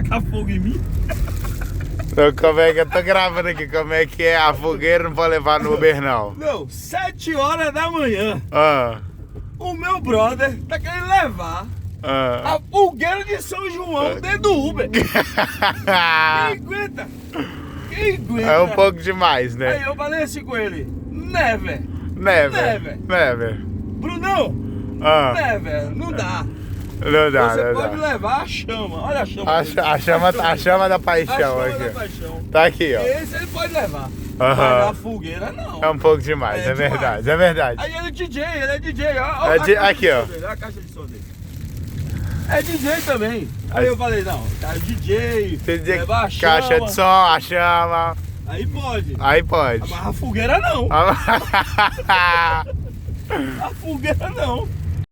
Tacar fogo em mim? Então, como é que eu tô gravando aqui? Como é que é? A fogueira não pode levar no Uber, não. Não, 7 horas da manhã, Ah, o meu brother tá querendo levar ah. a fogueira de São João dentro do Uber. Quem aguenta? Quem aguenta? É um pouco demais, Aí né? eu falei assim com ele, never, Never. Never. Brunão, Ah, never, não dá. não dá, Você não pode dá. levar a chama, olha a chama. A, dele. a chama da paixão A chama aqui. da paixão. Tá aqui, ó. Esse ele pode levar. Aham. Mas a fogueira não. É um pouco demais, É é demais. verdade, é verdade. Aí ele é DJ, ó. É aqui, ó. Olha a caixa de som dele. É DJ também. Aí Aí- eu falei, não, tá DJ, Você dizer levar a chama, caixa de som, a chama, aí pode. aí pode. Mas a fogueira não. A fogueira não.